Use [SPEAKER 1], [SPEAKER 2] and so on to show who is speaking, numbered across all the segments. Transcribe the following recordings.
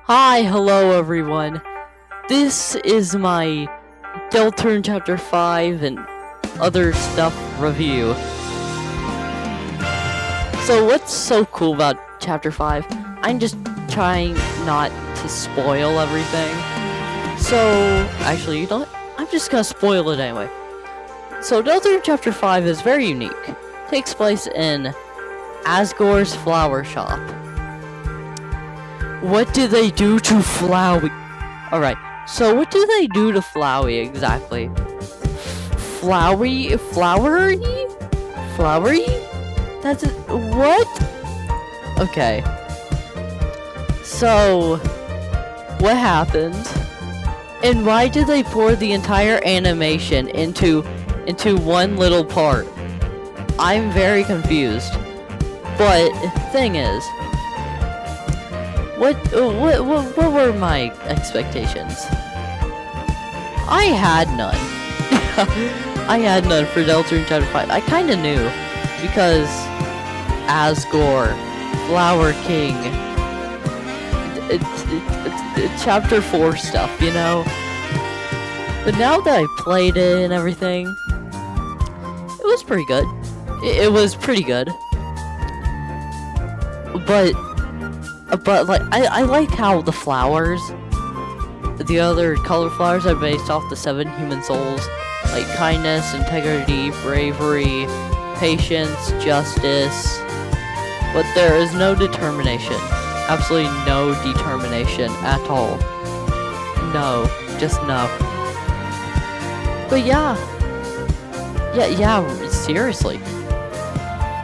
[SPEAKER 1] Hi, hello everyone. This is my Deltarune Chapter 5 and other stuff review. So what's so cool about Chapter 5? I'm just trying not to spoil everything. So, actually, you know what? I'm just gonna spoil it anyway. So Deltarune Chapter 5 is very unique. It takes place in Asgore's flower shop. What do they do to Flowey? Alright, so what do they do to Flowey exactly? Flowery? That's it. What? Okay. So, what happened? And why did they pour the entire animation into one little part? I'm very confused. But, thing is, what were my expectations? I had none. I had none for Deltarune Chapter 5. I kinda knew, because Asgore, Flower King, it's Chapter 4 stuff, you know? But now that I played it and everything, it was pretty good. It was pretty good. But like, I like how the flowers, the other color flowers are based off the 7 human souls, like kindness, integrity, bravery, patience, justice, but there is no determination. Absolutely no determination at all. No, just no. But yeah, seriously.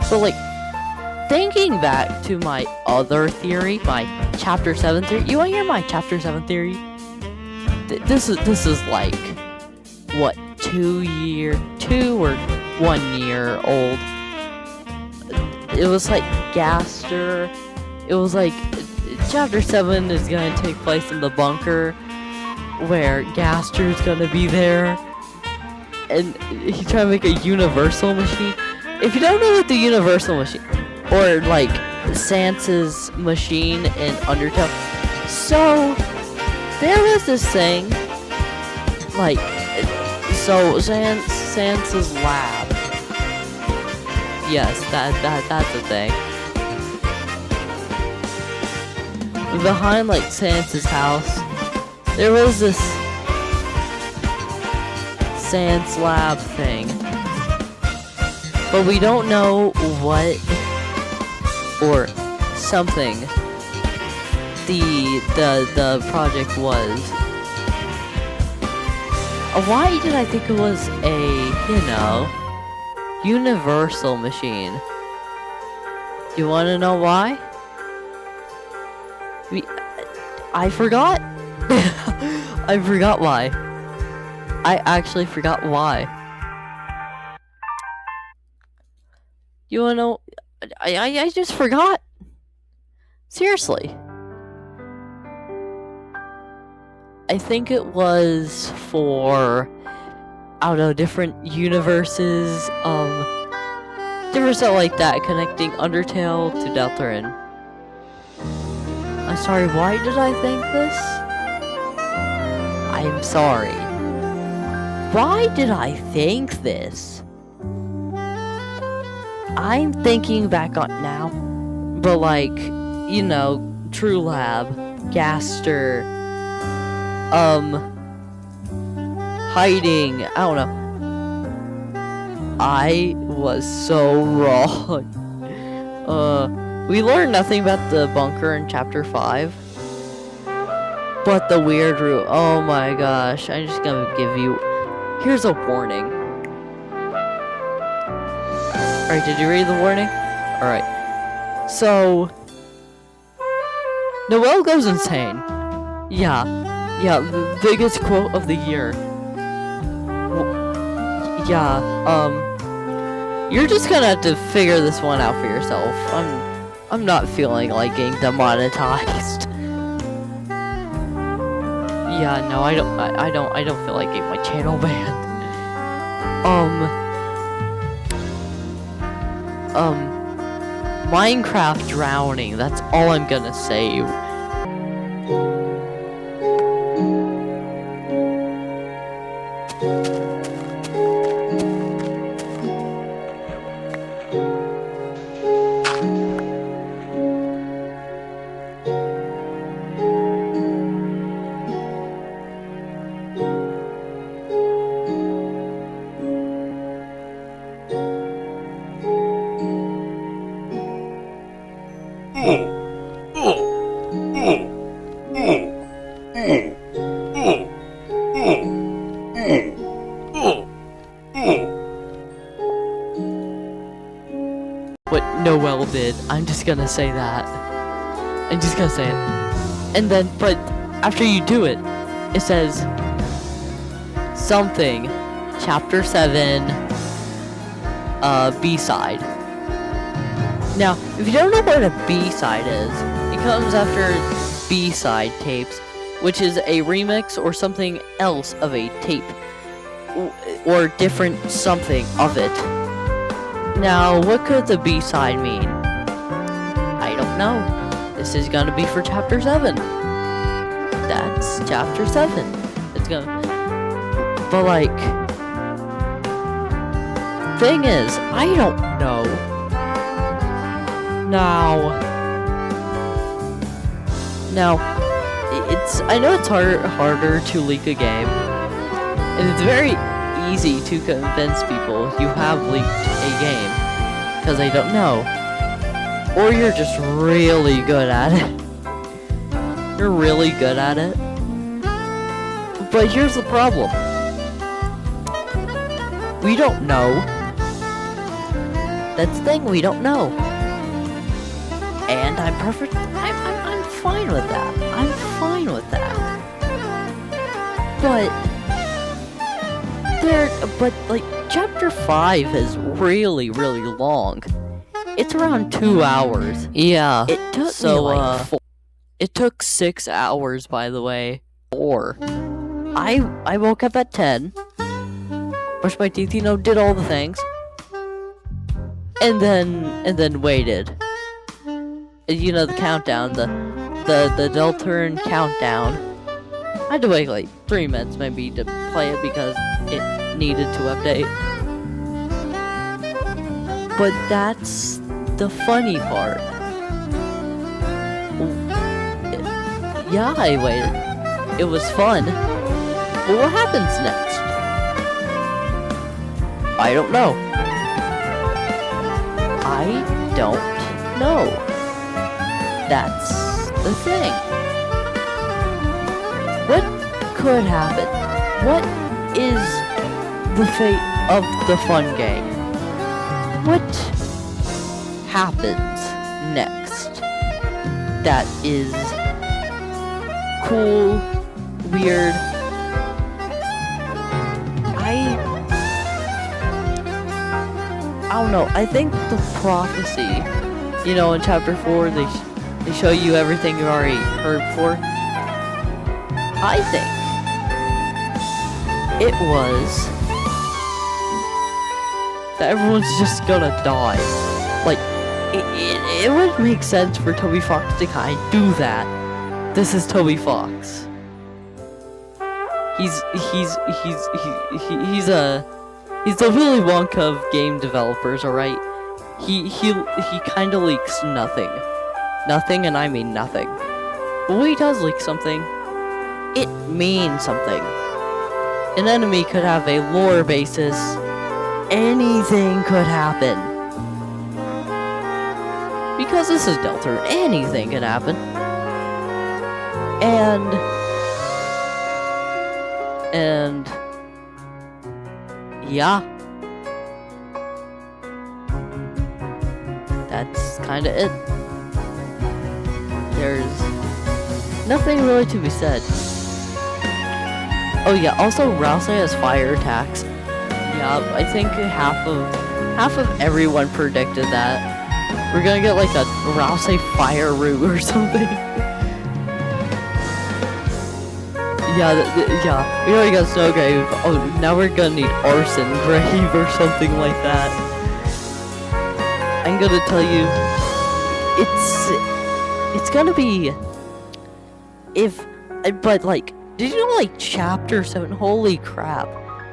[SPEAKER 1] But like, thinking back to my other theory, my Chapter 7 theory. You wanna hear my Chapter 7 theory? This is like, what, 2 or 1 year old. It was like Gaster. It was like, Chapter 7 is gonna take place in the bunker, where Gaster's gonna be there, and he's trying to make a universal machine. If you don't know what the universal machine, or like Sansa's machine in Undertale. So there was this thing, like, so Sansa's lab. Yes, that's a thing. Behind like Sansa's house, there was this Sans lab thing, but we don't know what or something the project was. Why did I think it was a, universal machine? You wanna know why? I forgot. I forgot why. I actually forgot why. You wanna know? I just forgot. Seriously. I think it was for, I don't know, different universes, different stuff like that, connecting Undertale to Deltarune. I'm sorry, why did I think this? I'm sorry. Why did I think this? I'm thinking back on now, but like, you know, True Lab, Gaster, hiding, I don't know. I was so wrong. We learned nothing about the bunker in Chapter 5, but the weird room, oh my gosh, I'm just gonna give you, here's a warning. Alright, did you read the warning? Alright. So, Noelle goes insane. Yeah, the biggest quote of the year. You're just gonna have to figure this one out for yourself. I'm not feeling like getting demonetized. Yeah, no, I don't feel like getting my channel banned. Minecraft drowning, that's all I'm gonna say. stupid. I'm just gonna say that. I'm just gonna say it. And then, but after you do it, it says something, chapter 7, B-side. Now, if you don't know what a B-side is, it comes after B-side tapes, which is a remix or something else of a tape, or different something of it. Now, what could the B-side mean? I don't know. This is gonna be for chapter 7. That's chapter 7. It's gonna... But, like... Thing is, I don't know. Now, it's... I know it's harder to leak a game. And it's very easy to convince people you have leaked a game. Because they don't know. Or you're just really good at it. You're really good at it. But here's the problem. We don't know. That's the thing, we don't know. And I'm fine with that. I'm fine with that. But like chapter 5 is really, really long. It's around 2 hours. Yeah. It took me like 4. It took 6 hours, by the way. 4. I woke up at 10. Brushed my teeth, did all the things. And then waited. The countdown, the deltarune countdown. I had to wait like 3 minutes maybe to play it because it needed to update. But that's the funny part. Yeah, I waited. It was fun. But what happens next? I don't know. I don't know. That's the thing. What could happen? What is the fate of the fun game? What happens next that is cool, weird? I don't know. I think the prophecy, in chapter 4, they show you everything you already heard before. I think it was that everyone's just gonna die. Like, it would make sense for Toby Fox to kind of do that. This is Toby Fox. He's the Willy Wonka of game developers, alright? He kind of leaks nothing. Nothing, and I mean nothing. But when he does leak something, it means something. An enemy could have a lore basis. Anything could happen. Because this is deltarune, anything can happen. And yeah. That's kind of it. There's nothing really to be said. Oh yeah, also Rousey has fire attacks. Yeah, I think half of everyone predicted that. We're gonna get like a Rousey fire root or something. Yeah, we already got Snow Grave. Oh, now we're gonna need Arson Grave or something like that. I'm gonna tell you, it's gonna be, but like, did you know like Chapter 7, holy crap,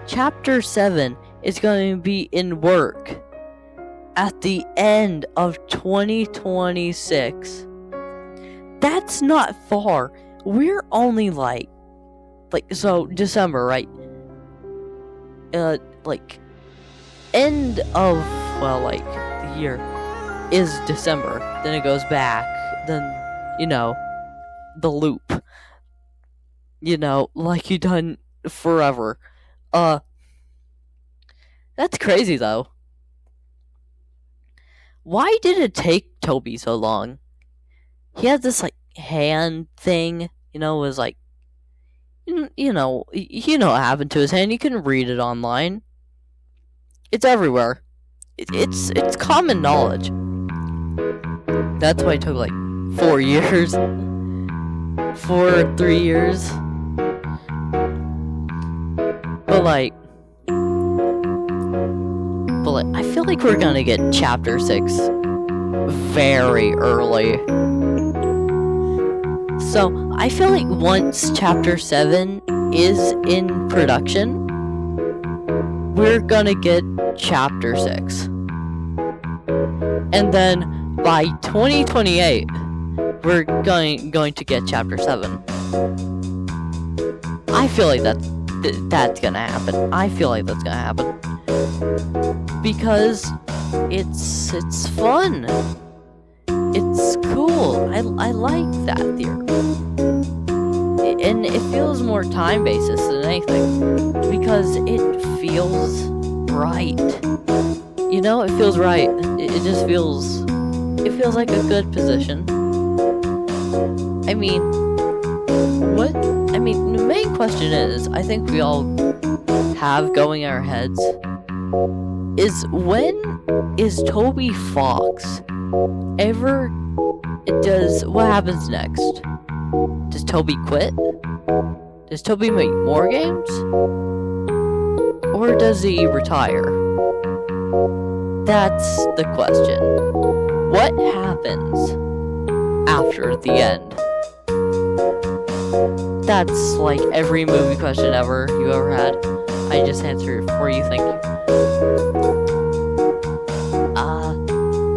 [SPEAKER 1] Chapter 7 is gonna be in work at the end of 2026. That's not far. We're only like so December, right? Like end of the year is December. Then it goes back. Then the loop. Like you done forever. That's crazy though. why did it take Toby so long? He had this like hand thing, it was like, what happened to his hand. You can read it online. It's everywhere. It's common knowledge. That's why it took like 4 years, 3 years. But like, I feel like we're gonna get chapter 6 very early. So I feel like once chapter 7 is in production, we're gonna get chapter 6. And then by 2028, we're going to get chapter 7. I feel like that's gonna happen. I feel like that's gonna happen. Because it's fun. It's cool. I like that theory. And it feels more time basis than anything. Because it feels right. It feels right. It just feels like a good position. The main question is, I think we all have going in our heads, is when is Toby Fox ever what happens next? Does Toby quit? Does Toby make more games? Or does he retire? That's the question. What happens after the end? That's like every movie question you ever had. I just answered it for you, thank you.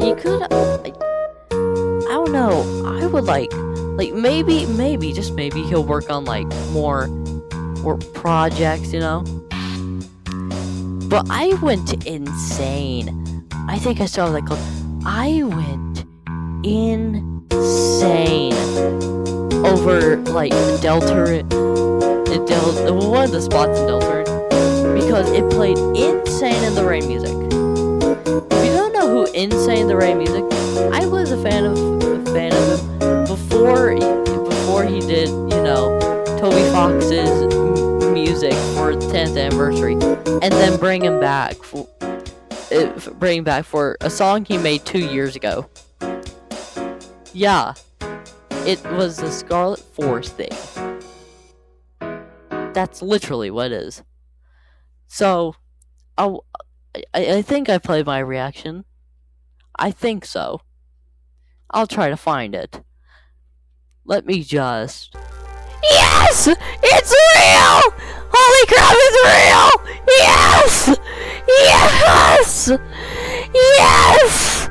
[SPEAKER 1] You could, I don't know, I would maybe, just maybe he'll work on like more projects, But I went insane. I think I saw I went insane over like deltarune, one of the spots in deltarune, because it played Insane in the Rain music. If you don't know who Insane in the Rain music, I was a fan of him before he did, Toby Fox's music for the 10th anniversary, and then bring him back for a song he made 2 years ago. Yeah, it was the Scarlet Force thing. That's literally what it is. So, I think I played my reaction. I think so. I'll try to find it. Let me just... Yes! It's real! Holy crap, it's real! Yes! Yes! Yes!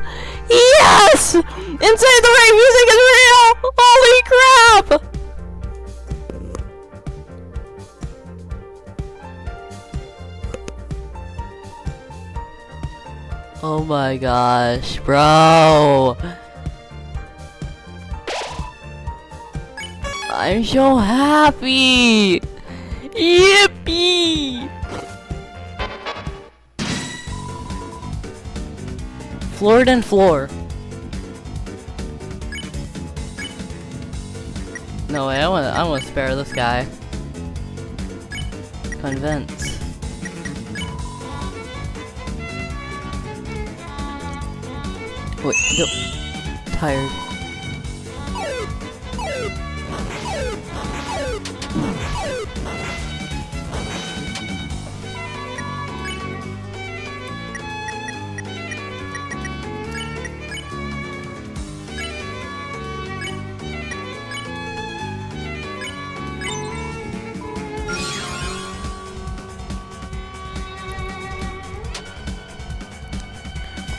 [SPEAKER 1] Yes! Inside the Rain music is real! Holy crap! Oh my gosh, bro. I'm so happy. Yippee! Floored and floor. No way, I want to spare this guy. Convince. Wait, no. Tired.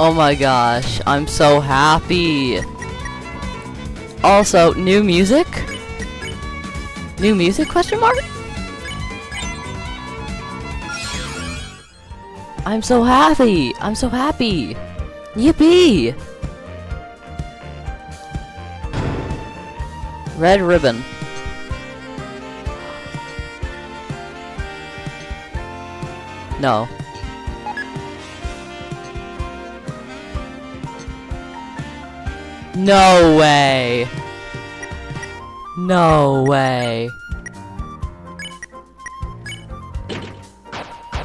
[SPEAKER 1] Oh my gosh, I'm so happy. Also, new music? New music, question mark? I'm so happy. I'm so happy. Yippee. Red ribbon. No. No way. No way.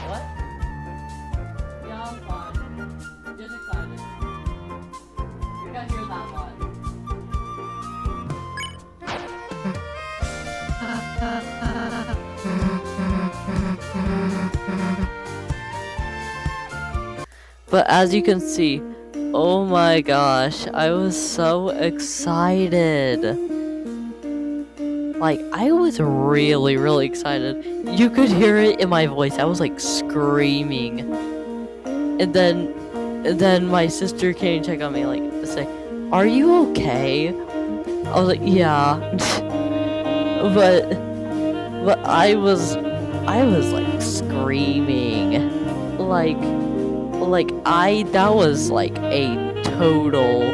[SPEAKER 1] What? Yeah, I'm fine. Just excited. You're gonna hear that lot. But as you can see, oh my gosh, I was so excited. Like, I was really, really excited. You could hear it in my voice. I was like screaming. And then my sister came and checked on me, like, to say, "Are you okay?" I was like, "Yeah." but I was like screaming. That was like a total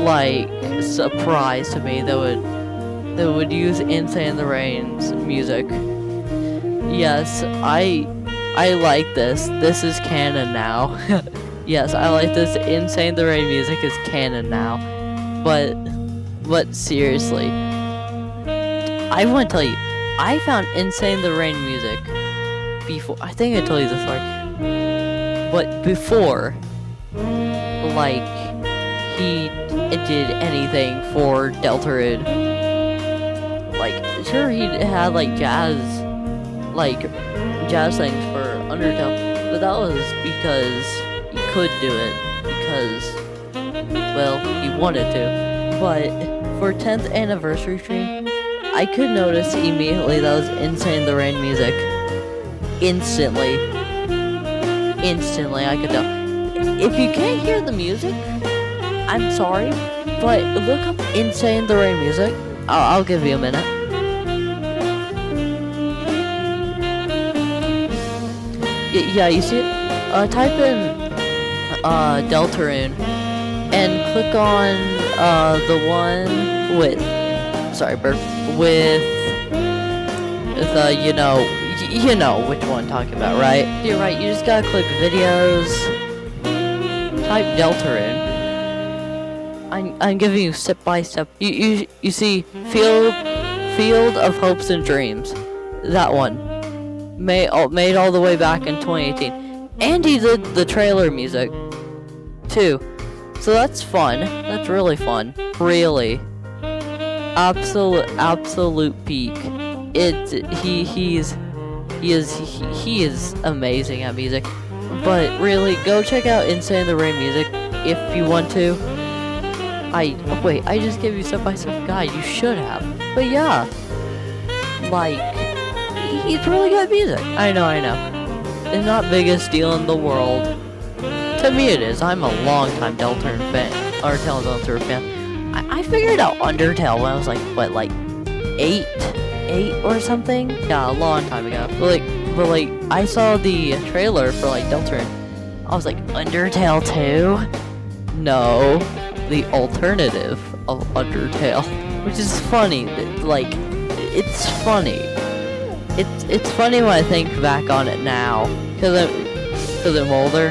[SPEAKER 1] like surprise to me that would use Insane in the Rain's music. Yes, I like this. This is canon now. Yes, I like this. Insane in the Rain music is canon now. But seriously, I want to tell you, I found Insane in the Rain music before. I think I told you this story. But before, like, he did anything for deltarune. Like, sure, he had like jazz things for Undertale, but that was because he could do it, because, well, he wanted to. But for 10th anniversary stream, I could notice immediately that was Insane in the Rain music. Instantly, I could tell. If you can't hear the music, I'm sorry, but look up Insane in the Rain music. I'll give you a minute. Yeah, you see it? Type in deltarune and click on the one with, sorry, burp, with you know which one I'm talking about, right? You're right. You just gotta click videos. Type deltarune. I'm giving you step by step. You see Field of Hopes and Dreams. That one made all the way back in 2018. And he did the trailer music too. So that's fun. That's really fun. Really. Absolute peak. He is amazing at music. But really, go check out Insane in the Rain music if you want to. I just gave you step-by-step guide. You should have. But yeah, like, he's really good at music. I know. It's not biggest deal in the world. To me it is. I'm a long-time Deltarune fan. Deltarune fan. I figured out Undertale when I was like, what, like 8 or something? Yeah, a long time ago. But I saw the trailer for like Deltarune. I was like, Undertale 2? No, the alternative of Undertale, which is funny. Like, it's funny. It's funny when I think back on it now, cause I'm older.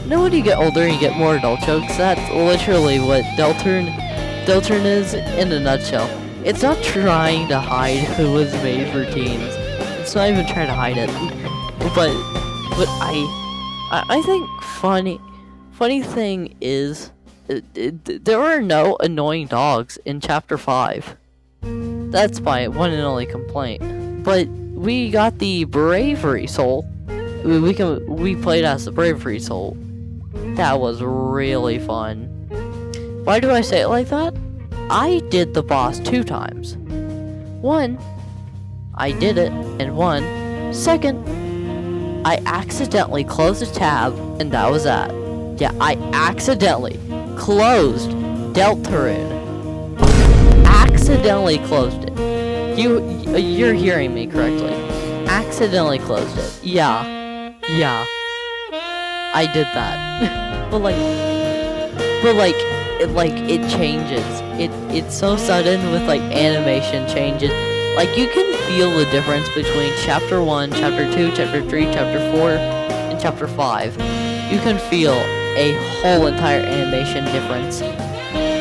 [SPEAKER 1] When you get older and you get more adult jokes, that's literally what Deltarune is in a nutshell. It's not trying to hide who was made for teens. It's not even trying to hide it. But I think funny thing is, there are no annoying dogs in Chapter 5. That's my one and only complaint. But we got the Bravery Soul. We played as the Bravery Soul. That was really fun. Why do I say it like that? I did the boss 2 times. One, I did it, and second, I accidentally closed a tab, and that was that. Yeah, I accidentally closed Deltarune. Accidentally closed it. You're hearing me correctly. Accidentally closed it. Yeah. I did that. but it changes. It's so sudden with like animation changes. Like, you can feel the difference between Chapter 1, Chapter 2, Chapter 3, Chapter 4, and Chapter 5. You can feel a whole entire animation difference.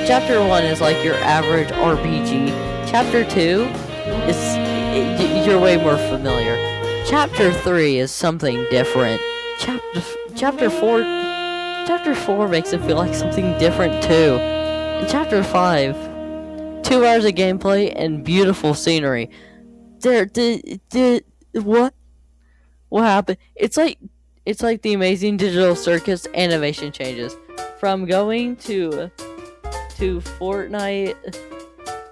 [SPEAKER 1] Chapter 1 is like your average RPG. Chapter 2 is you're way more familiar. Chapter 3 is something different. Chapter 4 makes it feel like something different too. And Chapter 5, 2 hours of gameplay and beautiful scenery. What happened? It's like the Amazing Digital Circus animation changes from going to Fortnite,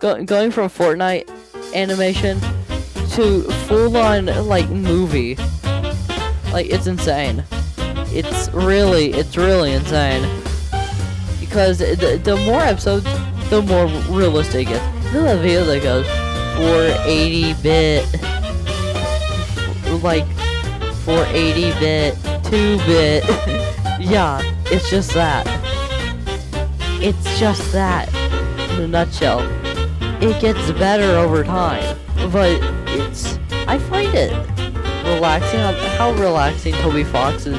[SPEAKER 1] going from Fortnite animation to full on like movie. Like, it's insane. It's really insane. Because the more episodes, the more realistic it is. You know that video that goes 480-bit, like 480-bit, 2-bit. Yeah, it's just that. It's just that in a nutshell. It gets better over time, but I find it relaxing. How relaxing Toby Fox is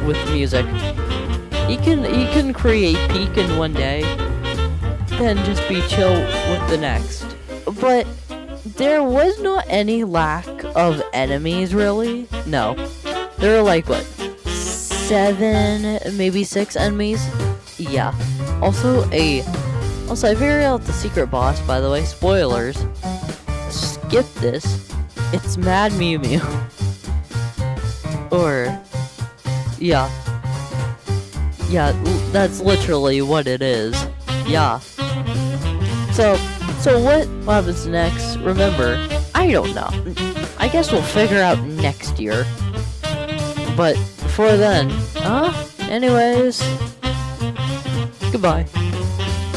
[SPEAKER 1] with music. He can create Peak in one day, then just be chill with the next. But there was not any lack of enemies, really. No, there were like what, 7, maybe 6 enemies. Yeah. Also, I figured out the secret boss. By the way, spoilers. Skip this. It's Mad Mew Mew. Or, yeah, that's literally what it is. Yeah. So what happens next? Remember, I don't know. I guess we'll figure out next year. But before then, anyways, goodbye.